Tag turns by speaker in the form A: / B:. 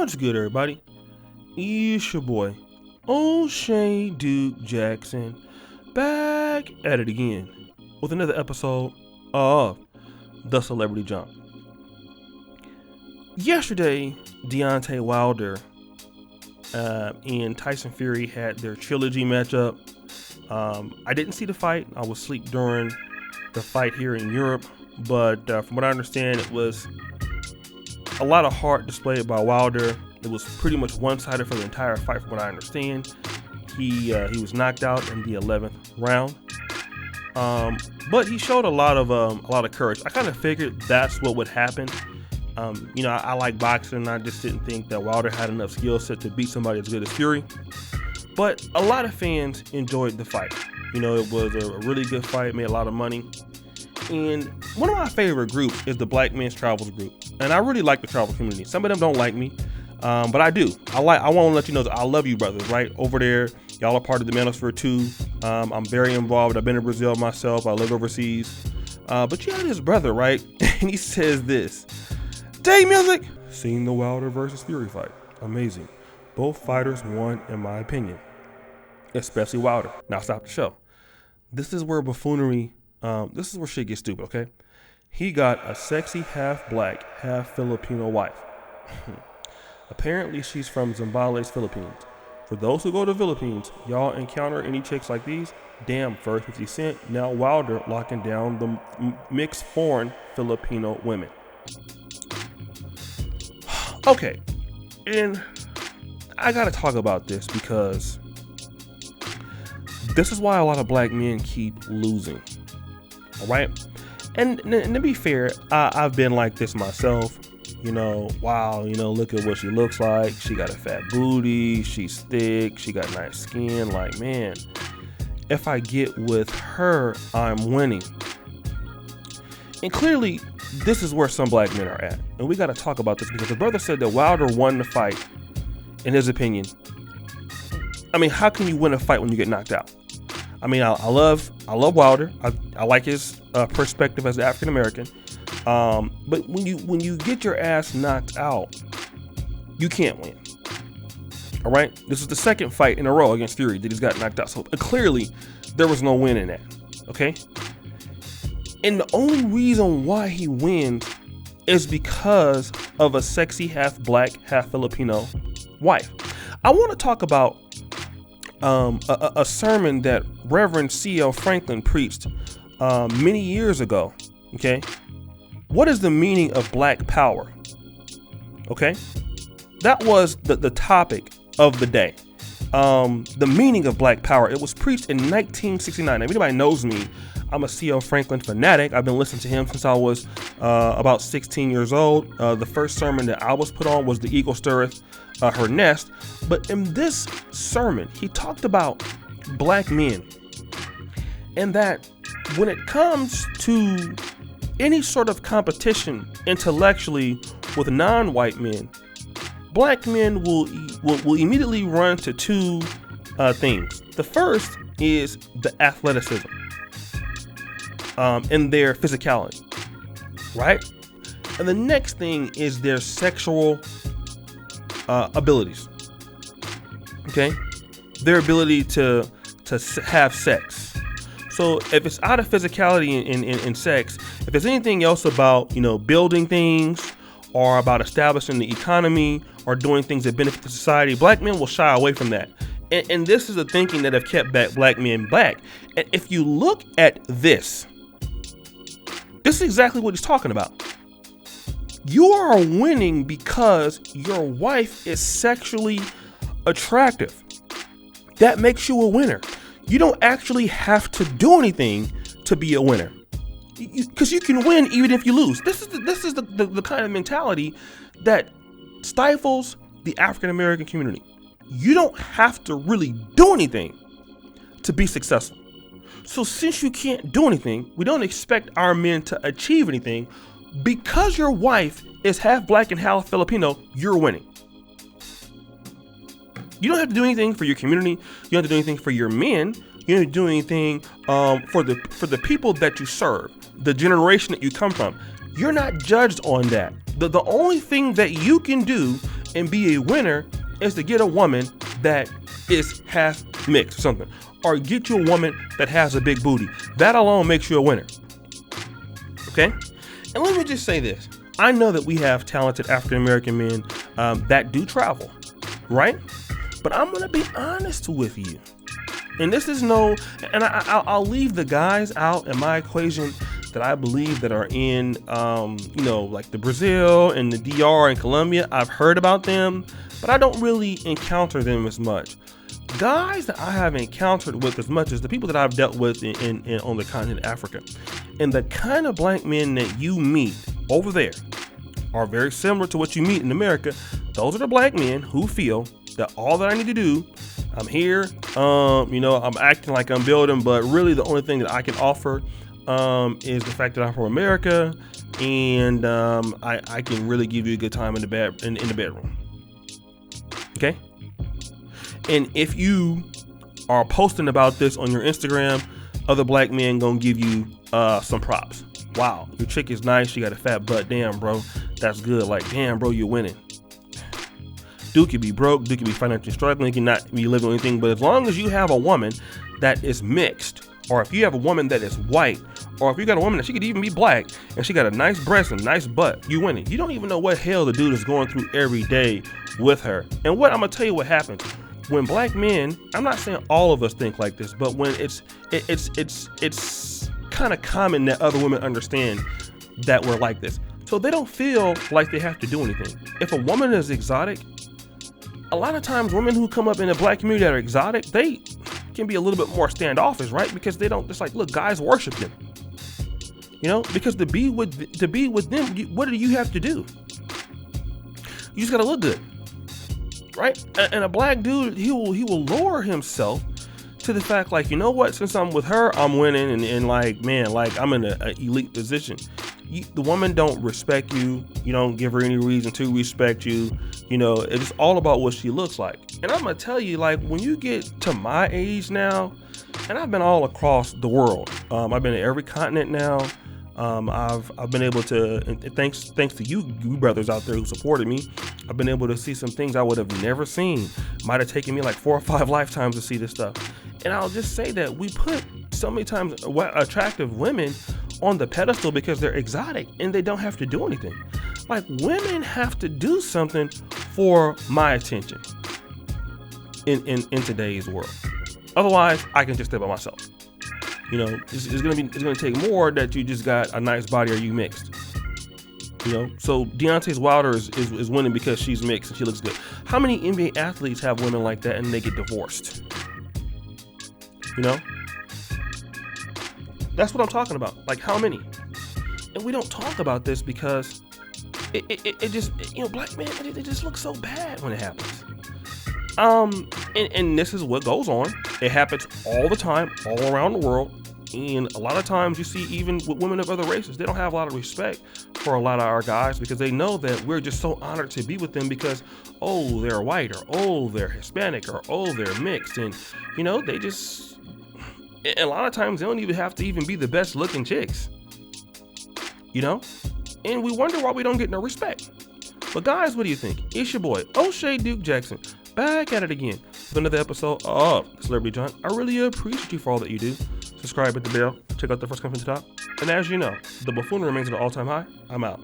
A: What's good, everybody? It's your boy, O'Shea Duke Jackson, back at it again with another episode of The Celebrity Jump. Yesterday, Deontae Wilder and Tyson Fury had their trilogy matchup. I didn't see the fight. I was asleep during the fight here in Europe, but from what I understand, it was a lot of heart displayed by Wilder. It was pretty much one-sided for the entire fight, from what I understand. He was knocked out in the 11th round, but he showed a lot of courage. I kind of figured that's what would happen. I like boxing. I just didn't think that Wilder had enough skill set to beat somebody as good as Fury. But a lot of fans enjoyed the fight. It was a really good fight, made a lot of money. And one of my favorite groups is the Black Men's Travels group. And I really like the travel community. Some of them don't like me, but I do. I want to let you know that I love you brothers, right? Over there, y'all are part of the Manosphere too. I'm very involved. I've been in Brazil myself. I live overseas. But you have this brother, right? And he says this: Day Music, seen the Wilder versus Fury fight. Amazing. Both fighters won, in my opinion. Especially Wilder. Now stop the show. This is where buffoonery, this is where shit gets stupid, okay? He got a sexy half-black, half-Filipino wife. Apparently she's from Zambales, Philippines. For those who go to Philippines, y'all encounter any chicks like these? Damn, first 50 Cent, now Wilder locking down the mixed foreign Filipino women. Okay, and I gotta talk about this because this is why a lot of black men keep losing. All right, and to be fair, I've been like this myself. Wow, look at what she looks like. She got a fat booty. She's thick. She got nice skin. Like, man, if I get with her, I'm winning. And clearly, this is where some black men are at. And we got to talk about this because the brother said that Wilder won the fight, in his opinion. I mean, how can you win a fight when you get knocked out? I mean, I love Wilder. I like his perspective as an African American. But when you get your ass knocked out, you can't win. All right. This is the second fight in a row against Fury that he's got knocked out. So clearly, there was no win in that. Okay. And the only reason why he wins is because of a sexy half-black, half-Filipino wife. I want to talk about a sermon that Reverend C.L. Franklin preached many years ago. Okay, what is the meaning of black power? Okay, that was the topic of the day. The meaning of black power. It was preached in 1969. Now, if anybody knows me, I'm a C.L. Franklin fanatic. I've been listening to him since I was about 16 years old. The first sermon that I was put on was The Eagle Stirreth Her Nest. But in this sermon, he talked about black men and that when it comes to any sort of competition intellectually with non-white men, black men will immediately run to two things. The first is the athleticism and their physicality, right? And the next thing is their sexual abilities. Okay, their ability to have sex. So if it's out of physicality and sex, if there's anything else about building things or about establishing the economy or doing things that benefit the society, black men will shy away from that. And this is the thinking that have kept black men black. And if you look at this is exactly what he's talking about. You are winning because your wife is sexually attractive. That makes you a winner. You don't actually have to do anything to be a winner, because you can win even if you lose. This is the kind of mentality that stifles the African American community. You don't have to really do anything to be successful. So since you can't do anything, we don't expect our men to achieve anything. Because your wife is half black and half Filipino, you're winning. You don't have to do anything for your community. You don't have to do anything for your men. You don't have to do anything for the people that you serve, the generation that you come from. You're not judged on that. The only thing that you can do and be a winner is to get a woman that is half mixed or something, or get you a woman that has a big booty. That alone makes you a winner. Okay? And let me just say this. I know that we have talented African-American men that do travel, right? But I'm going to be honest with you. And this is and I'll leave the guys out in my equation that I believe that are in, like the Brazil and the DR and Colombia. I've heard about them, but I don't really encounter them as much. Guys that I have encountered with as much as the people that I've dealt with in on the continent of Africa, and the kind of black men that you meet over there are very similar to what you meet in America. Those are the black men who feel that all that I need to do, I'm here, I'm acting like I'm building, but really the only thing that I can offer is the fact that I'm from America, and I can really give you a good time in the bedroom. Okay? And if you are posting about this on your Instagram, other black men gonna give you some props. Wow, your chick is nice, she got a fat butt. Damn, bro, that's good. Like, damn, bro, you're winning. Dude could be broke, dude could be financially struggling, he cannot be living on anything, but as long as you have a woman that is mixed, or if you have a woman that is white, or if you got a woman that she could even be black, and she got a nice breast and nice butt, you winning. You don't even know what hell the dude is going through every day with her. And what I'm gonna tell you what happens when black men, I'm not saying all of us think like this, but when it's kind of common that other women understand that we're like this, so they don't feel like they have to do anything. If a woman is exotic, a lot of times women who come up in the black community that are exotic, they can be a little bit more standoffish, right? Because they don't, it's like, look, guys worship them, because to be with them, what do you have to do? You just gotta look good, right? And a black dude, he will lower himself to the fact, like, you know what, since I'm with her, I'm winning, and like, man, like, I'm in an elite position. The woman don't respect you. You don't give her any reason to respect you. It's all about what she looks like. And I'm gonna tell you, like, when you get to my age now, and I've been all across the world. I've been in every continent now. I've been able to, and thanks to you brothers out there who supported me, I've been able to see some things I would have never seen. Might have taken me like 4 or 5 lifetimes to see this stuff. And I'll just say that we put so many times attractive women on the pedestal because they're exotic and they don't have to do anything. Like, women have to do something for my attention in today's world. Otherwise, I can just stay by myself. It's gonna take more that you just got a nice body or you mixed. So Deontae Wilder is winning because she's mixed and she looks good. How many NBA athletes have women like that and they get divorced? That's what I'm talking about. Like, how many? And we don't talk about this because it just, black men, it just looks so bad when it happens. And this is what goes on. It happens all the time, all around the world. And a lot of times you see, even with women of other races, they don't have a lot of respect for a lot of our guys because they know that we're just so honored to be with them because, oh, they're white, or oh, they're Hispanic, or oh, they're mixed. And, they just, and a lot of times they don't even have to even be the best looking chicks, and we wonder why we don't get no respect. But guys, what do you think? It's your boy, O'Shea Duke Jackson, back at it again with another episode of Celebrity John. I really appreciate you for all that you do. Subscribe, hit the bell, check out the first comment to the top. And as you know, the buffoonery remains at an all-time high. I'm out.